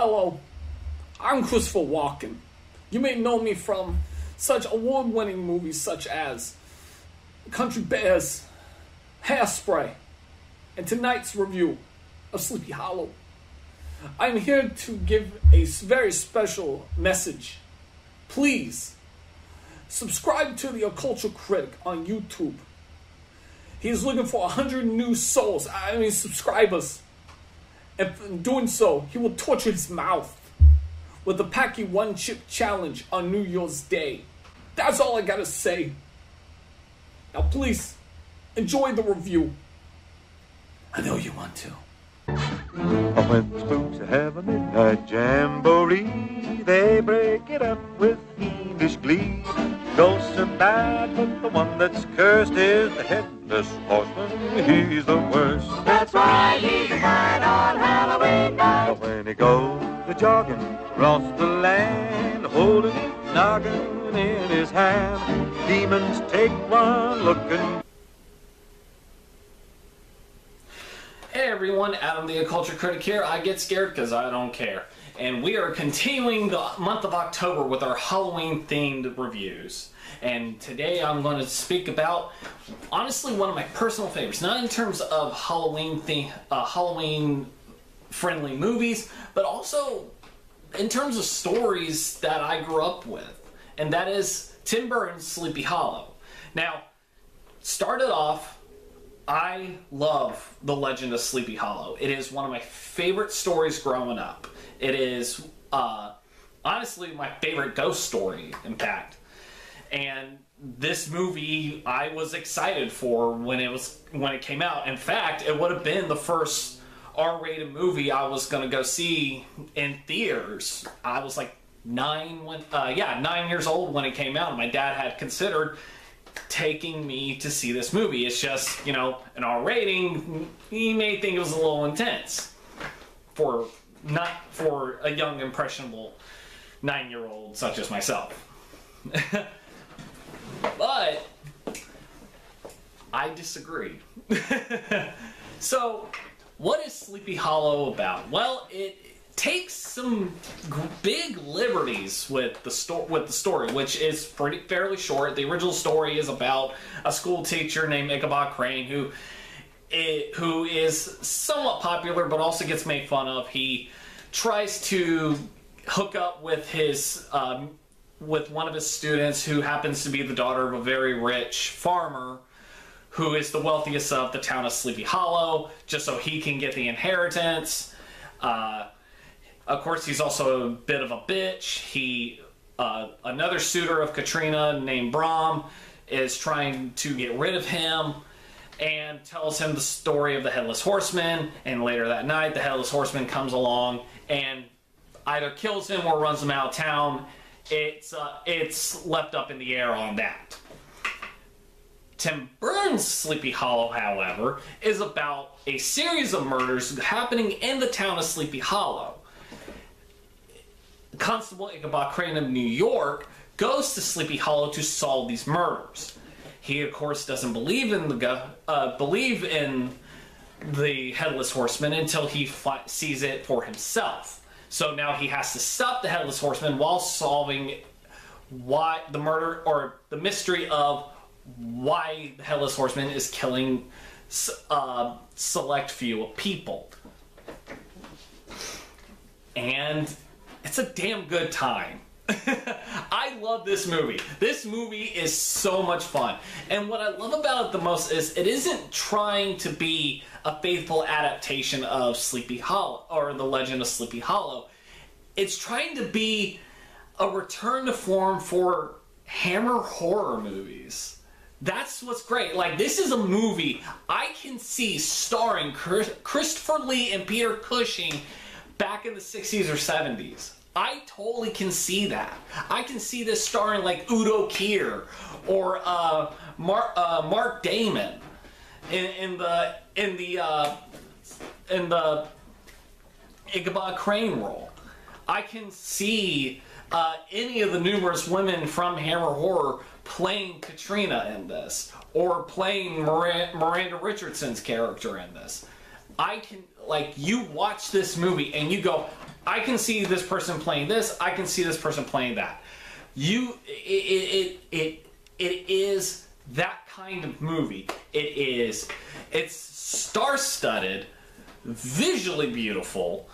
Hello, I'm Christopher Walken. You may know me from such award-winning movies such as Country Bears, Hairspray, and tonight's review of Sleepy Hollow. I'm here to give a very special message. Please, subscribe to the OcCULTure Critic on YouTube. He's looking for 100 new subscribers. And in doing so, he will torture his mouth with the Packy One Chip Challenge on New Year's Day. That's all I gotta say. Now please, enjoy the review. I know you want to. When the spooks have a midnight jamboree, they break it up with fiendish glee. Ghosts are bad, but the one that's cursed is the Headless Horseman. He's the worst. That's right, he's mine on Halloween night. But when he goes jogging across the land, holding his noggin in his hand, demons take one looking. Hey everyone, Adam the OcCULTure Critic here. I get scared because I don't care. And we are continuing the month of October with our Halloween themed reviews. And today I'm going to speak about, honestly, one of my personal favorites. Not in terms of Halloween friendly movies, but also in terms of stories that I grew up with. And that is Tim Burton's Sleepy Hollow. Now, started off, I love The Legend of Sleepy Hollow. It is one of my favorite stories growing up. It is, honestly, my favorite ghost story, in fact. And this movie, I was excited for when it came out. In fact, it would have been the first R-rated movie I was going to go see in theaters. I was like 9 years old when it came out. And my dad had considered taking me to see this movie. It's just, you know, an R rating. He may think it was a little intense not for a young impressionable 9-year-old such as myself. But I disagree. So what is Sleepy Hollow about? Well, it takes some big liberties with the story, which is fairly short. The original story is about a school teacher named Ichabod Crane who is somewhat popular but also gets made fun of. He tries to hook up with his with one of his students who happens to be the daughter of a very rich farmer who is the wealthiest of the town of Sleepy Hollow, just so he can get the inheritance. Of course, he's also a bit of a bitch. Another suitor of Katrina named Brom is trying to get rid of him and tells him the story of the Headless Horseman. And later that night, the Headless Horseman comes along and either kills him or runs him out of town. It's left up in the air on that. Tim Burton's Sleepy Hollow, however, is about a series of murders happening in the town of Sleepy Hollow. Constable Ichabod Crane of New York goes to Sleepy Hollow to solve these murders. He, of course, doesn't believe in the Headless Horseman until he sees it for himself. So now he has to stop the Headless Horseman while solving the mystery of why the Headless Horseman is killing select few of people. And it's a damn good time. I love this movie. This movie is so much fun. And what I love about it the most is it isn't trying to be a faithful adaptation of Sleepy Hollow or The Legend of Sleepy Hollow. It's trying to be a return to form for Hammer horror movies. That's what's great. Like, this is a movie I can see starring Christopher Lee and Peter Cushing back in the 60s or 70s. I totally can see that. I can see this starring like Udo Kier or Mark Damon in the Ichabod Crane role. I can see any of the numerous women from Hammer Horror playing Katrina in this, or playing Miranda Richardson's character in this. I can, like, you watch this movie and you go, I can see this person playing this. I can see this person playing that. It is that kind of movie. It's star-studded, visually beautiful,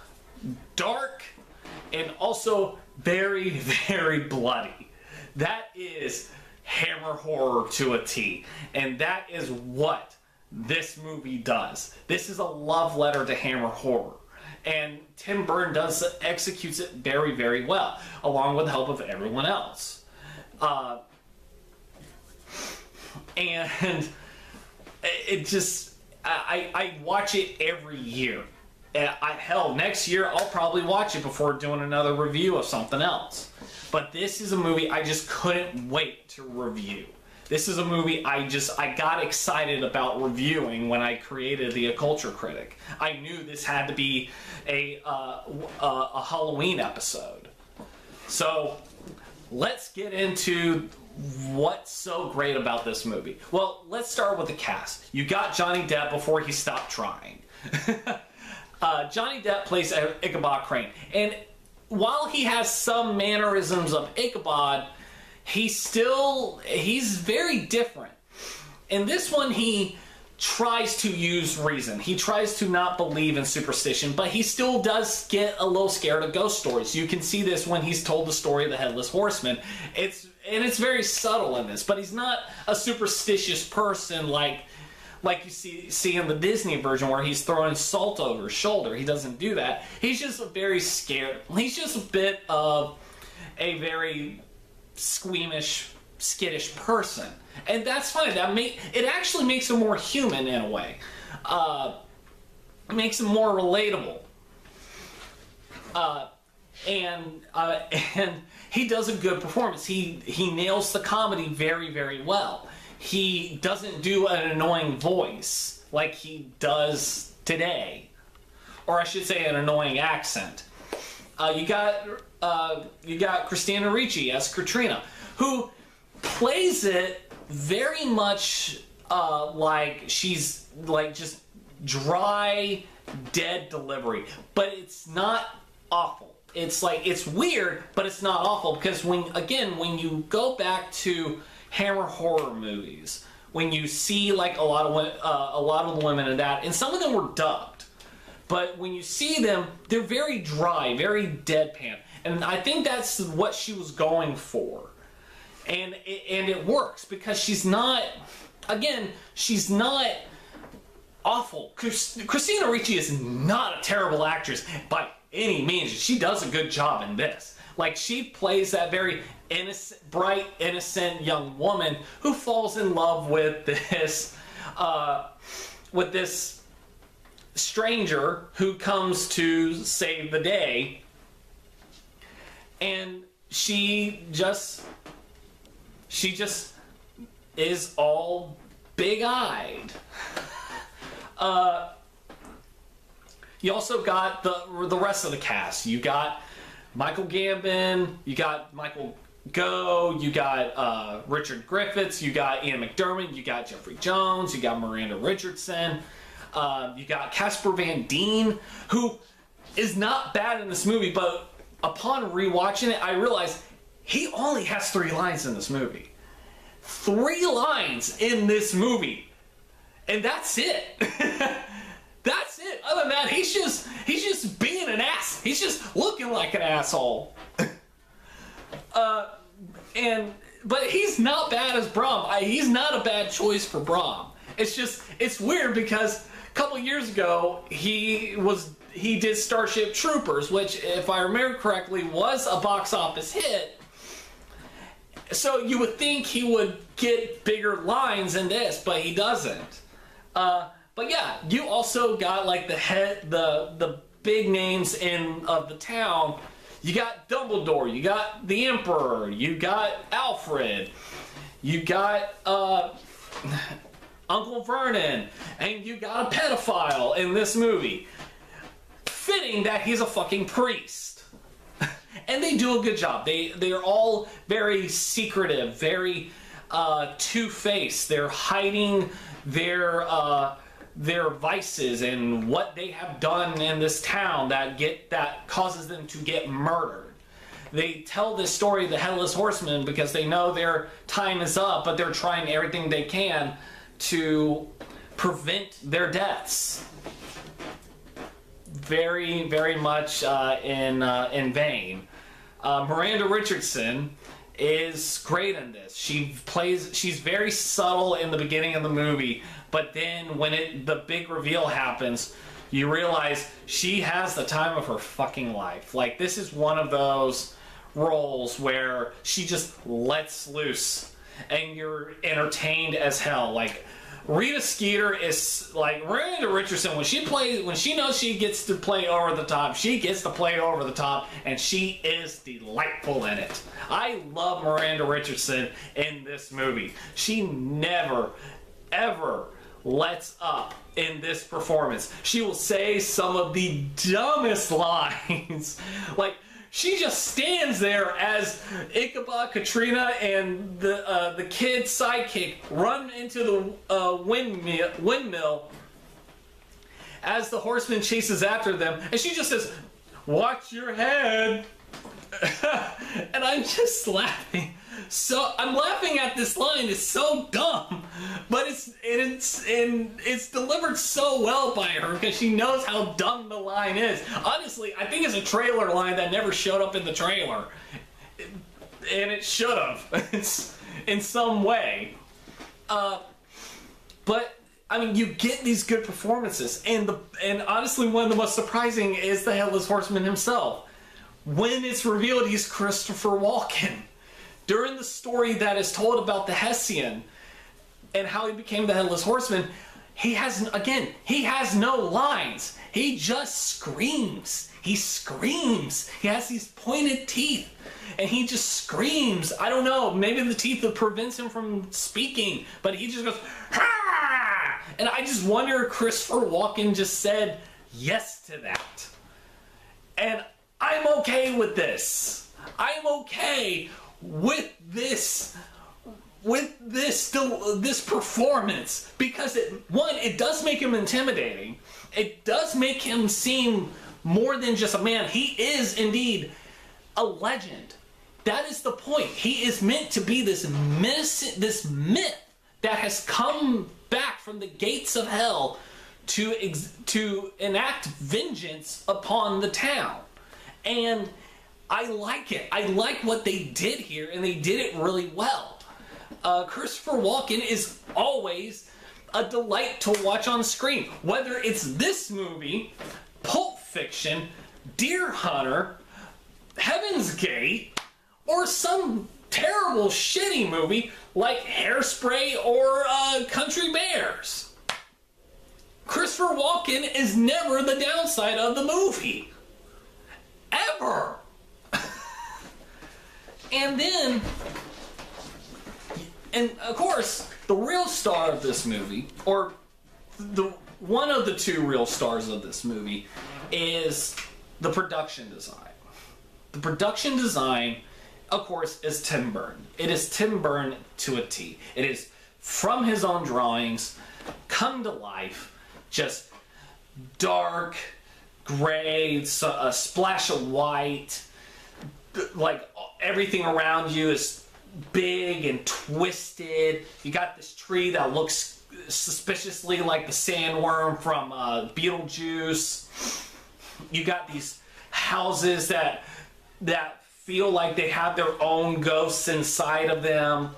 dark, and also very, very bloody. That is Hammer horror to a T, and that is what this movie does. This is a love letter to Hammer horror, and Tim Burton executes it very, very well, along with the help of everyone else. And it just, I watch it every year. Hell, next year I'll probably watch it before doing another review of something else. But this is a movie I just couldn't wait to review. This is a movie I got excited about reviewing when I created the OcCULTure Critic. I knew this had to be a Halloween episode. So let's get into what's so great about this movie. Well, let's start with the cast. You got Johnny Depp before he stopped trying. Johnny Depp plays Ichabod Crane, and while he has some mannerisms of Ichabod, he's very different. In this one, he tries to use reason. He tries to not believe in superstition, but he still does get a little scared of ghost stories. You can see this when he's told the story of the Headless Horseman. It's very subtle in this, but he's not a superstitious person like you see in the Disney version where he's throwing salt over his shoulder. He doesn't do that. He's just very scared. He's just a bit of a very squeamish, skittish person. And that's fine. It actually makes him more human in a way. It makes him more relatable. And he does a good performance. He nails the comedy very, very well. He doesn't do an annoying voice like he does today, or I should say an annoying accent. You got Christina Ricci as Katrina, who plays it very much like she's like just dry, dead delivery, but it's not awful. It's like, it's weird, but it's not awful, because when you go back to Hammer horror movies, when you see like a lot of the women in that, and some of them were dubbed, but when you see them, they're very dry, very deadpan, and I think that's what she was going for, and it works, because she's not awful. Christina Ricci is not a terrible actress by any means. She does a good job in this. Like, she plays that very innocent, bright, innocent young woman who falls in love with this stranger who comes to save the day, and she just is all big-eyed. You also got the rest of the cast. You got Michael Gambon, you got Michael Goh, you got Richard Griffiths, you got Ian McDermott, you got Jeffrey Jones, you got Miranda Richardson, you got Casper Van Dien, who is not bad in this movie, but upon rewatching it, I realized he only has 3 lines in this movie. 3 lines in this movie, and that's it. That's it. Other than that, he's just being an ass. He's just looking like an asshole. But he's not bad as Brom. He's not a bad choice for Brom. It's weird, because a couple years ago he did Starship Troopers, which, if I remember correctly, was a box office hit. So you would think he would get bigger lines in this, but he doesn't. But yeah, you also got like the big names of the town. You got Dumbledore, you got the Emperor, you got Alfred, you got Uncle Vernon, and you got a pedophile in this movie. Fitting that he's a fucking priest. And they do a good job. They're all very secretive, very two-faced. They're hiding their their vices and what they have done in this town that causes them to get murdered. They tell this story of the Headless Horseman because they know their time is up, but they're trying everything they can to prevent their deaths. Very, very much in vain. Miranda Richardson is great in this. She's very subtle in the beginning of the movie, but then when the big reveal happens, you realize she has the time of her fucking life. Like, this is one of those roles where she just lets loose and you're entertained as hell. Like, Rita Skeeter is like Miranda Richardson when she knows she gets to play over the top, she gets to play over the top, and she is delightful in it. I love Miranda Richardson in this movie. She never, ever lets up in this performance. She will say some of the dumbest lines. Like, she just stands there as Ichabod, Katrina, and the kid's sidekick run into the windmill as the horseman chases after them, and she just says, "Watch your head." And I'm just laughing. So I'm laughing at this line. It's so dumb, but it's delivered so well by her because she knows how dumb the line is. Honestly, I think it's a trailer line that never showed up in the trailer, and it should have. It's in some way. But I mean, you get these good performances, and honestly, one of the most surprising is the Headless Horseman himself. When it's revealed he's Christopher Walken. During the story that is told about the Hessian and how he became the Headless Horseman, he has no lines. He just screams. He screams. He has these pointed teeth, and he just screams. I don't know, maybe the teeth that prevents him from speaking, but he just goes, "Ha!" And I just wonder if Christopher Walken just said yes to that. And I'm okay with this. I'm okay with this performance because it does make him intimidating. It does make him seem more than just a man. He is indeed a legend. That is the point. He is meant to be this myth that has come back from the gates of hell to enact vengeance upon the town. And I like it. I like what they did here, and they did it really well. Christopher Walken is always a delight to watch on screen. Whether it's this movie, Pulp Fiction, Deer Hunter, Heaven's Gate, or some terrible shitty movie like Hairspray or Country Bears. Christopher Walken is never the downside of the movie. Ever. And of course, the real star of this movie, or one of the two real stars of this movie, is the production design. The production design, of course, is Tim Burton. It is Tim Burton to a T. It is from his own drawings, come to life, just dark, gray, a splash of white, like everything around you is big and twisted. You got this tree that looks suspiciously like the sandworm from Beetlejuice. You got these houses that feel like they have their own ghosts inside of them.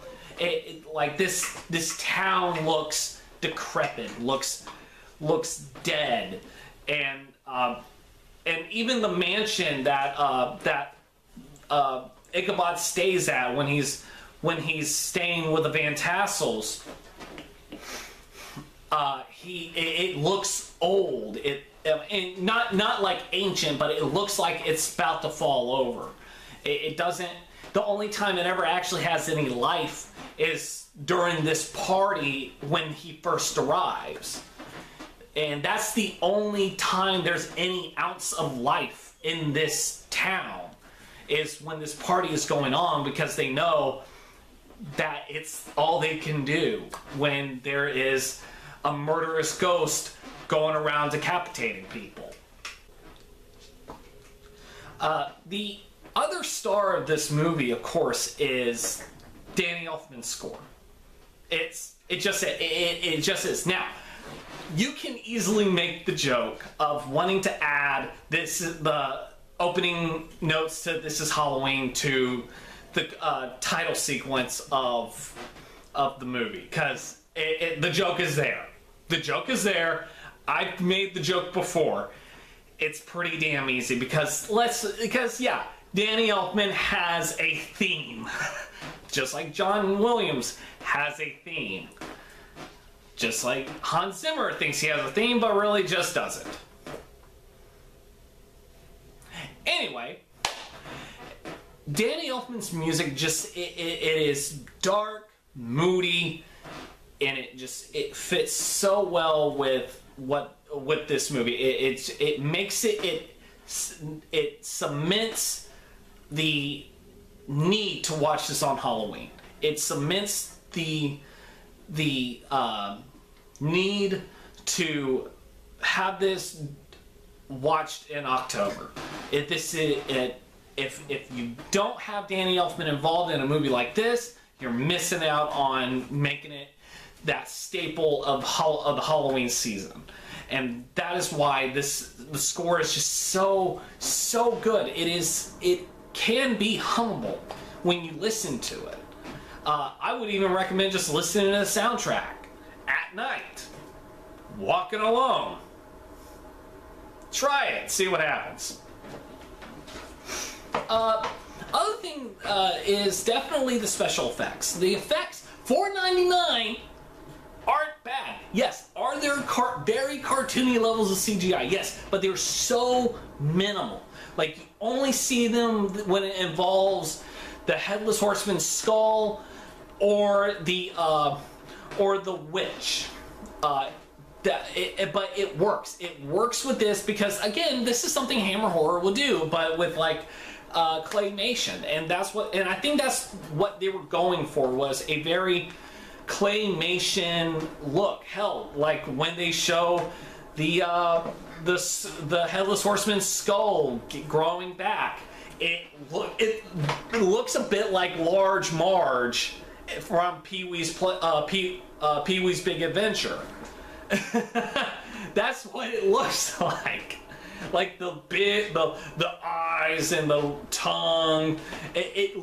Like this town looks decrepit, looks dead, and even the mansion that Ichabod stays at when he's staying with the Van Tassels, it looks old. And not like ancient, but it looks like it's about to fall over. It doesn't. The only time it ever actually has any life is during this party when he first arrives. And that's the only time there's any ounce of life in this town, is when this party is going on, because they know that it's all they can do when there is a murderous ghost going around decapitating people. The other star of this movie, of course, is Danny Elfman's score. It just is. Now, you can easily make the joke of wanting to add the opening notes to This Is Halloween to the title sequence of the movie, because the joke is there. The joke is there. I've made the joke before. It's pretty damn easy because yeah, Danny Elfman has a theme. Just like John Williams has a theme. Just like Hans Zimmer thinks he has a theme, but really just doesn't. Anyway, Danny Elfman's music it is dark, moody, and it fits so well with this movie. It makes it cements the need to watch this on Halloween. It cements the need to have this watched in October. If you don't have Danny Elfman involved in a movie like this, you're missing out on making it that staple of the Halloween season. And that is why the score is just so good. It can be humble when you listen to it. I would even recommend just listening to the soundtrack at night, walking alone. Try it, see what happens. Other thing is definitely the special effects. The effects, $4.99, aren't bad. Yes, are there very cartoony levels of CGI? Yes, but they're so minimal. Like, you only see them when it involves the Headless Horseman's skull or the witch. But it works. It works with this because, again, this is something Hammer Horror will do, but with like claymation, and I think that's what they were going for, was a very claymation look. Hell, like when they show the Headless Horseman's skull growing back, it looks a bit like Large Marge from Pee-wee's Big Adventure. That's what it looks like. Like the eyes and the tongue. It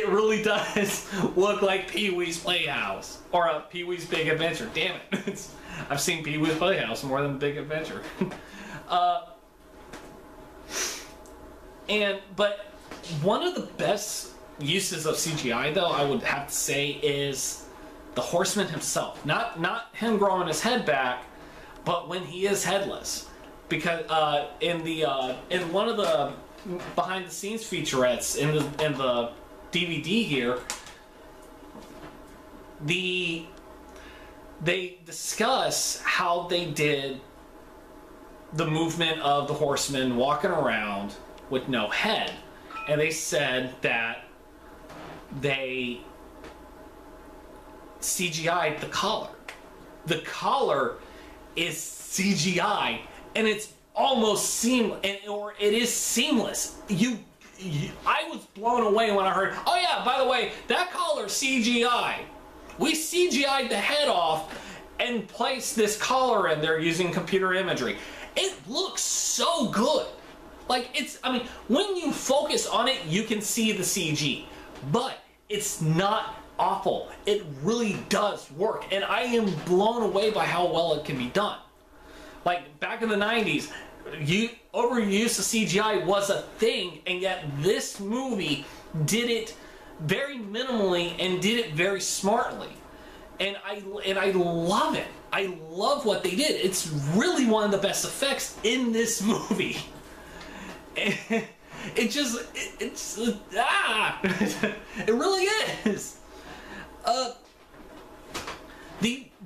really does look like Pee-wee's Playhouse or Pee-wee's Big Adventure. Damn it! I've seen Pee-wee's Playhouse more than Big Adventure. But one of the best uses of CGI, though, I would have to say, is the Horseman himself. Not him growing his head back, but when he is headless. Because in one of the behind the scenes featurettes in the DVD here, they discuss how they did the movement of the Horseman walking around with no head, and they said that they CGI'd the collar. The collar is CGI. And it's almost seamless, or it is seamless. I was blown away when I heard, oh yeah, by the way, that collar CGI. We CGI'd the head off and placed this collar in there using computer imagery. It looks so good. Like, when you focus on it, you can see the CG. But it's not awful. It really does work. And I am blown away by how well it can be done. Like, back in the 90s, overuse of CGI was a thing, and yet this movie did it very minimally and did it very smartly. And I love it. I love what they did. It's really one of the best effects in this movie. It really is.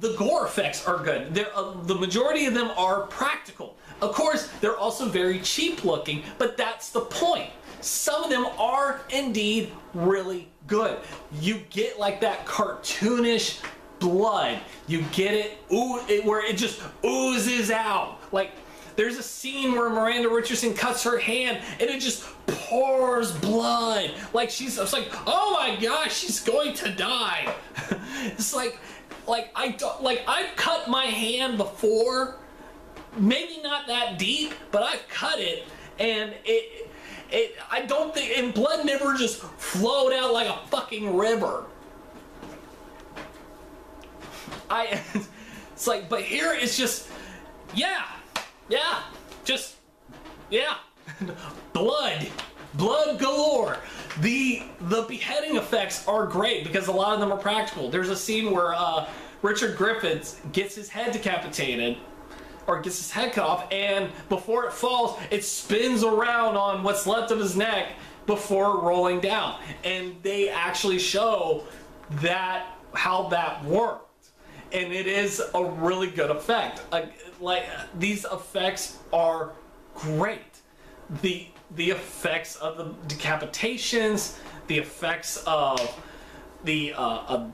The gore effects are good. The majority of them are practical. Of course, they're also very cheap looking, but that's the point. Some of them are indeed really good. You get like that cartoonish blood. You get it, where it just oozes out. Like, there's a scene where Miranda Richardson cuts her hand and it just pours blood. Like, it's like, oh my gosh, she's going to die. It's like I've cut my hand before, maybe not that deep, but I've cut it, and I don't think, and blood never just flowed out like a fucking river. It's like, but here it's just, yeah, blood galore. The beheading effects are great because a lot of them are practical. There's a scene where Richard Griffiths gets his head decapitated, or gets his head cut off, and before it falls, it spins around on what's left of his neck before rolling down. And they actually show that, how that worked. And it is a really good effect. Like these effects are great. The effects of the decapitations, the effects of the a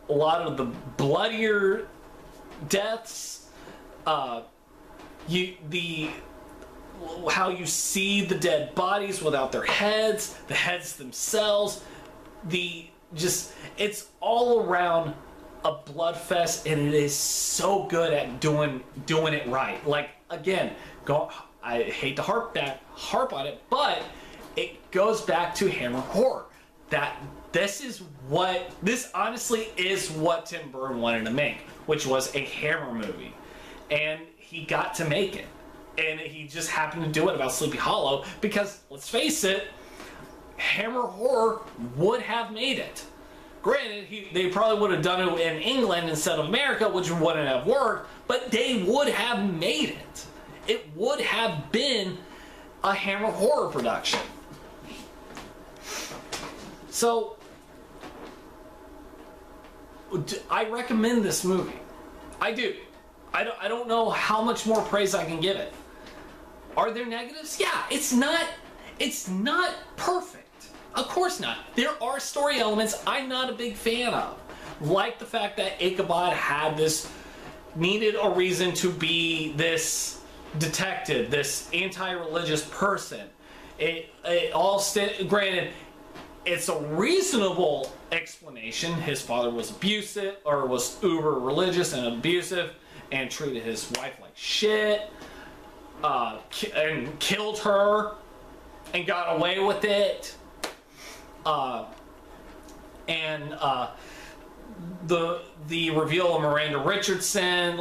lot of the bloodier deaths, how you see the dead bodies without their heads, the heads themselves, it's all around a blood fest, and it is so good at doing it right. Like, again, I hate to harp on it, but it goes back to Hammer horror. That this honestly is what Tim Burton wanted to make, which was a Hammer movie, and he got to make it, and he just happened to do it about Sleepy Hollow because, let's face it, Hammer horror would have made it. Granted, they probably would have done it in England instead of America, which wouldn't have worked, but they would have made it. It would have been a Hammer horror production. So, I recommend this movie. I do. I don't know how much more praise I can give it. Are there negatives? Yeah, it's not perfect. Of course not. There are story elements I'm not a big fan of. Like the fact that Ichabod needed a reason to be this detective, this anti-religious person. Granted, it's a reasonable explanation. His father was abusive, or was uber religious and abusive, and treated his wife like shit, and killed her, and got away with it. The reveal of Miranda Richardson,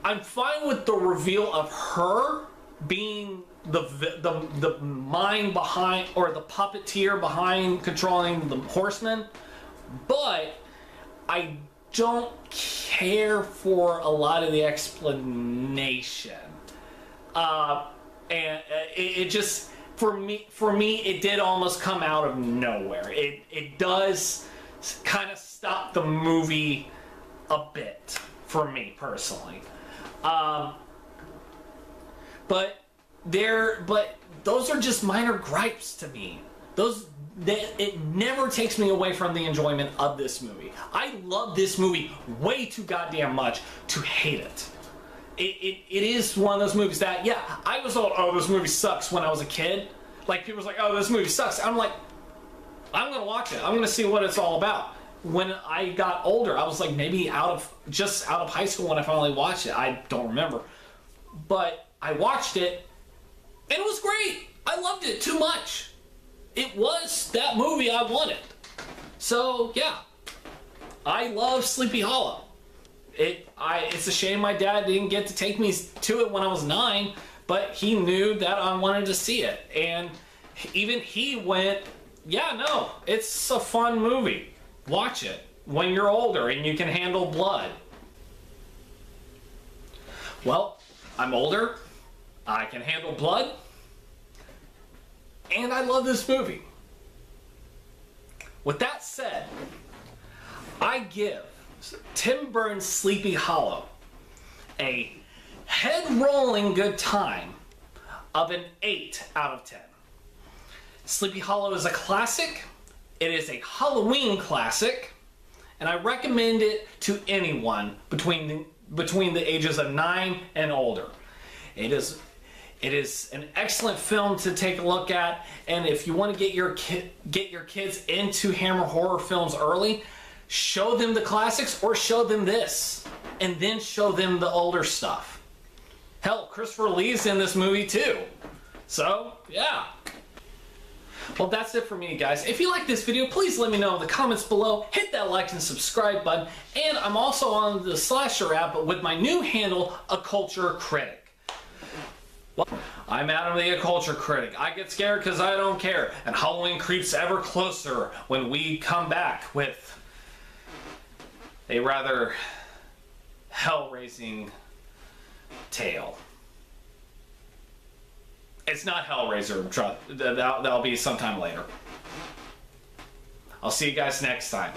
I'm fine with the reveal of her being the mind behind, or the puppeteer behind controlling the Horseman, but I don't care for a lot of the explanation. And it just, for me, it did almost come out of nowhere. It does kind of stop the movie a bit, for me personally. But those are just minor gripes to me. It never takes me away from the enjoyment of this movie. I love this movie way too goddamn much to hate it. It is one of those movies that, yeah, I was told, oh, this movie sucks when I was a kid. Like, people was like, oh, this movie sucks. I'm like, I'm gonna watch it. I'm gonna see what it's all about. When I got older, I was like maybe out of high school when I finally watched it. I don't remember. But I watched it, and it was great. I loved it too much. It was that movie I wanted. So, yeah. I love Sleepy Hollow. It's a shame my dad didn't get to take me to it when I was 9, but he knew that I wanted to see it. And even he went, yeah, no, it's a fun movie. Watch it when you're older and you can handle blood. Well, I'm older, I can handle blood, and I love this movie. With that said, I give Tim Burton's Sleepy Hollow a head-rolling good time of an 8 out of 10. Sleepy Hollow is a classic. It is a Halloween classic, and I recommend it to anyone between the ages of 9 and older. It is an excellent film to take a look at, and if you want to get your kids into Hammer horror films early, show them the classics or show them this, and then show them the older stuff. Hell, Christopher Lee's in this movie too. So, yeah. Well, that's it for me, guys. If you like this video, please let me know in the comments below. Hit that like and subscribe button. And I'm also on the Slasher app with my new handle, OcCULTure Critic. Well, I'm Adam the OcCULTure Critic. I get scared because I don't care. And Halloween creeps ever closer when we come back with a rather hell-raising tale. It's not Hellraiser, that'll be sometime later. I'll see you guys next time.